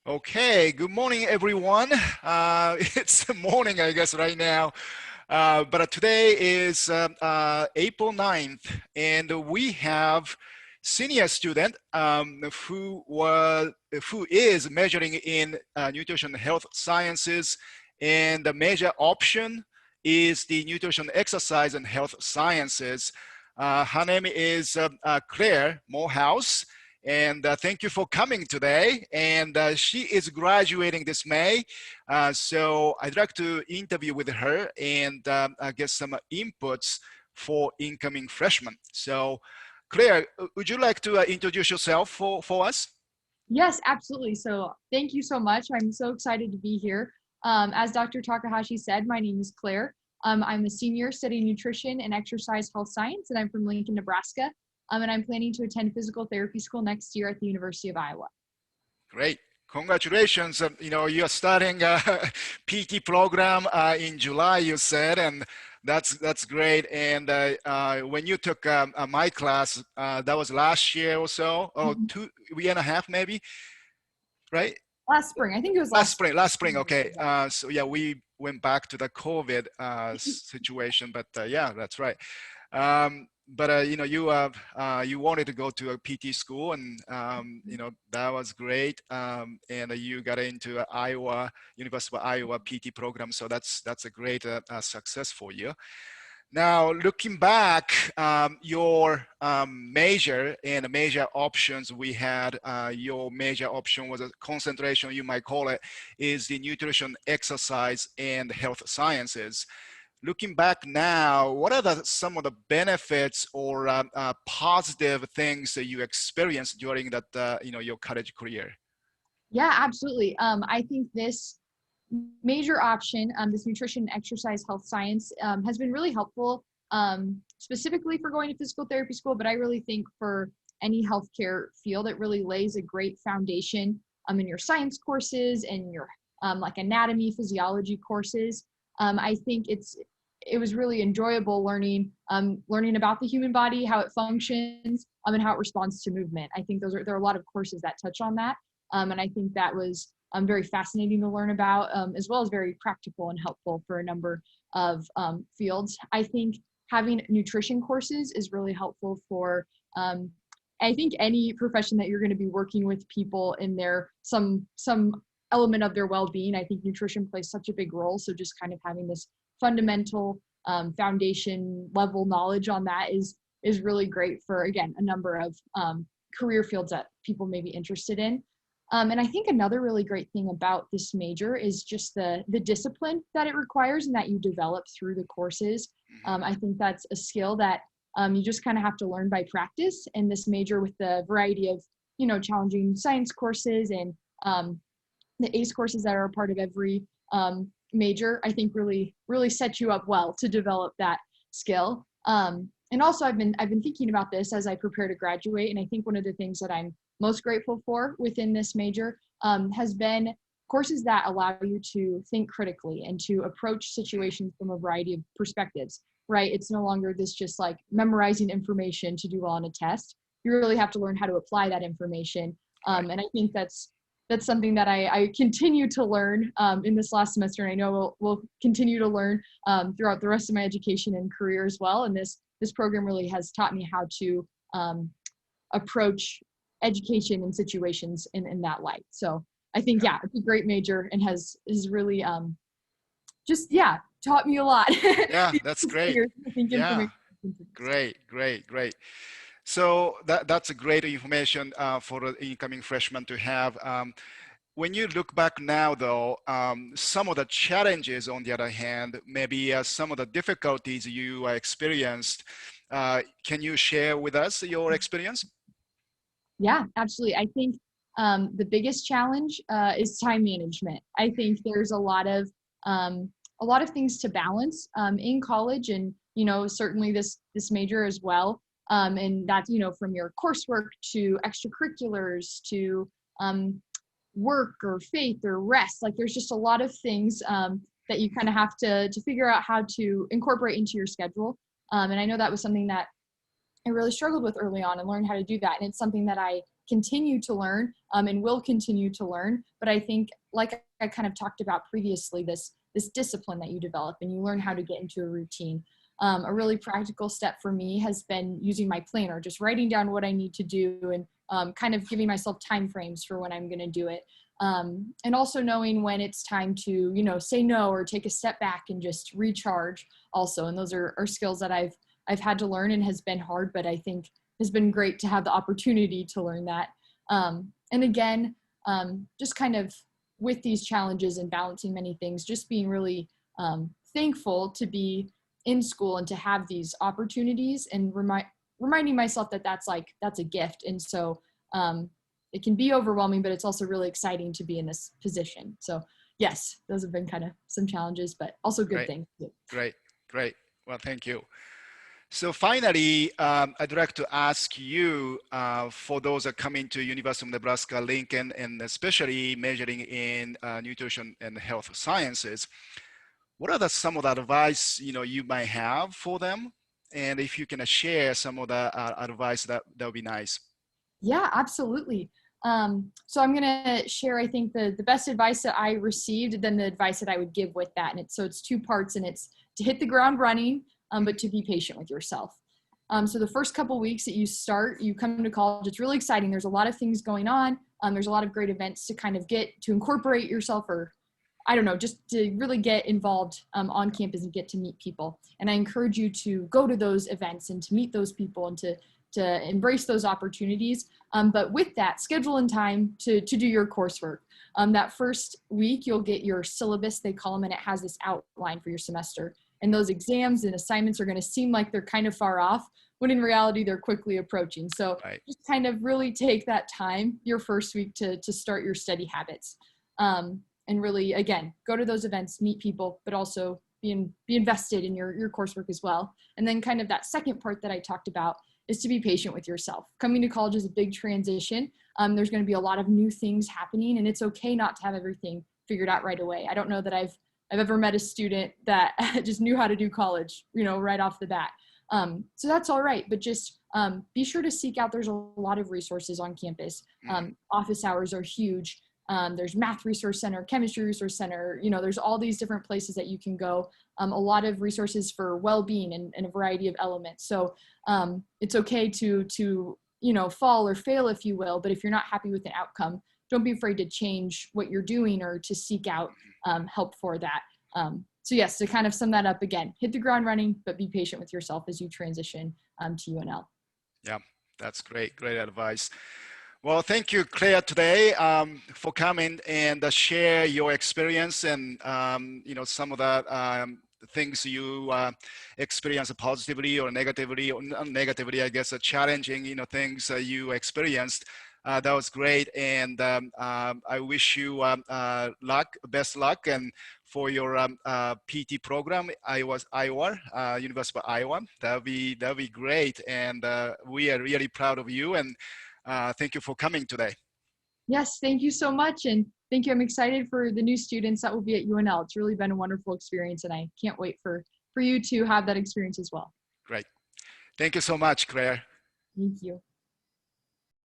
Okay, good morning, everyone. It's morning, I guess, right now. But today is April 9th, and we have senior student who is majoring in nutrition health sciences, and the major option is the nutrition exercise and health sciences. Her name is Clare Morehouse. And thank you for coming today. And she is graduating this May. So I'd like to interview with her and get some inputs for incoming freshmen. So Claire, would you like to introduce yourself for us? Yes, absolutely. So thank you so much. I'm so excited to be here. As Dr. Takahashi said, my name is Claire. I'm a senior studying nutrition and exercise health science, and I'm from Lincoln, Nebraska. And I'm planning to attend physical therapy school next year at the University of Iowa. Great. Congratulations. You're starting a PT program in July, you said, and that's great. And when you took my class, that was last year or so, or Mhm. 2 year and a half maybe, right? Last spring, I think it was Last last spring, last spring. spring. Okay. So yeah, we went back to the COVID situation, but yeah, that's right. But you wanted to go to a PT school, and that was great. And you got into Iowa University of Iowa PT program, so that's a great success for you. Now, looking back, your major and major options we had, your major option was a concentration, you might call it, is the nutrition, exercise, and health sciences. Looking back now, what are some of the benefits or positive things that you experienced during that, your college career? Yeah, absolutely. I think this major option, this nutrition, exercise, health science, has been really helpful, specifically for going to physical therapy school. But I really think for any healthcare field, it really lays a great foundation in your science courses and your like anatomy, physiology courses. I think it was really enjoyable learning about the human body, how it functions, and how it responds to movement. I think there are a lot of courses that touch on that, and I think that was very fascinating to learn about, as well as very practical and helpful for a number of fields. I think having nutrition courses is really helpful for, I think, any profession that you're going to be working with people in their some element of their well-being. I think nutrition plays such a big role. So just kind of having this fundamental foundation level knowledge on that is really great for, again, a number of career fields that people may be interested in. And I think another really great thing about this major is just the discipline that it requires and that you develop through the courses. I think that's a skill that you just kind of have to learn by practice. And this major, with the variety of challenging science courses and the ACE courses that are a part of every major, I think really set you up well to develop that skill. And also, I've been thinking about this as I prepare to graduate, and I think one of the things that I'm most grateful for within this major has been courses that allow you to think critically and to approach situations from a variety of perspectives, right? It's no longer this just like memorizing information to do well on a test. You really have to learn how to apply that information. Right. And I think that's something that I continue to learn in this last semester. And I know we'll continue to learn throughout the rest of my education and career as well. And this program really has taught me how to approach education and situations in that light. So I think, yeah, it's a great major and has really just, yeah, taught me a lot. Yeah, that's great. I think Yeah, information. great. So that's a great information for the incoming freshmen to have. When you look back now, though, some of the challenges, on the other hand, maybe some of the difficulties you experienced, can you share with us your experience? Yeah, absolutely. I think the biggest challenge is time management. I think there's a lot of things to balance in college, and certainly this major as well. And that's from your coursework to extracurriculars to work or faith or rest. Like there's just a lot of things that you kind of have to figure out how to incorporate into your schedule. And I know that was something that I really struggled with early on and learned how to do that. And it's something that I continue to learn and will continue to learn. But I think, like I kind of talked about previously, this discipline that you develop and you learn how to get into a routine. A really practical step for me has been using my planner, just writing down what I need to do and kind of giving myself time frames for when I'm going to do it. And also knowing when it's time to, you know, say no or take a step back and just recharge also. And those are skills that I've had to learn and has been hard, but I think has been great to have the opportunity to learn that. And again, just kind of with these challenges and balancing many things, just being really thankful to be in school and to have these opportunities and reminding myself that that's a gift. And so it can be overwhelming, but it's also really exciting to be in this position. So yes, those have been kind of some challenges, but also good things. Great. Well, thank you. So finally, I'd like to ask you, for those that are coming to University of Nebraska-Lincoln and especially majoring in nutrition and health sciences, what are some of the advice you might have for them? And if you can share some of the advice, that would be nice. Yeah, absolutely. So I'm going to share, I think, the best advice that I received, then the advice that I would give with that. And it's two parts, and it's to hit the ground running, but to be patient with yourself. So the first couple weeks that you come to college, it's really exciting. There's a lot of things going on. There's a lot of great events to kind of get to incorporate yourself, or I don't know, just to really get involved on campus and get to meet people. And I encourage you to go to those events and to meet those people and to embrace those opportunities. But with that, schedule in time to do your coursework. That first week, you'll get your syllabus, they call them, and it has this outline for your semester. And those exams and assignments are going to seem like they're kind of far off, when in reality, they're quickly approaching. So just kind of really take that time, your first week, to start your study habits. And really, again, go to those events, meet people, but also be invested in your coursework as well. And then kind of that second part that I talked about is to be patient with yourself. Coming to college is a big transition. There's going to be a lot of new things happening, and it's okay not to have everything figured out right away. I don't know that I've ever met a student that just knew how to do college, right off the bat. So that's all right, but just be sure to seek out. There's a lot of resources on campus. Office hours are huge. There's math resource center, chemistry resource center, there's all these different places that you can go. A lot of resources for well-being and a variety of elements. So it's okay to fall or fail, if you will, but if you're not happy with an outcome, don't be afraid to change what you're doing or to seek out help for that. So yes, to kind of sum that up again, hit the ground running, but be patient with yourself as you transition to UNL. Yeah, that's great. Great advice. Well, thank you, Claire, today for coming and share your experience and some of the things you experienced positively or negatively, I guess, challenging things you experienced. That was great, and I wish you best luck, and for your PT program, Iowa, University of Iowa. That'll be great, and we are really proud of you. And thank you for coming today. Yes, thank you so much. And thank you. I'm excited for the new students that will be at UNL. It's really been a wonderful experience, and I can't wait for you to have that experience as well. Great. Thank you so much, Claire. Thank you.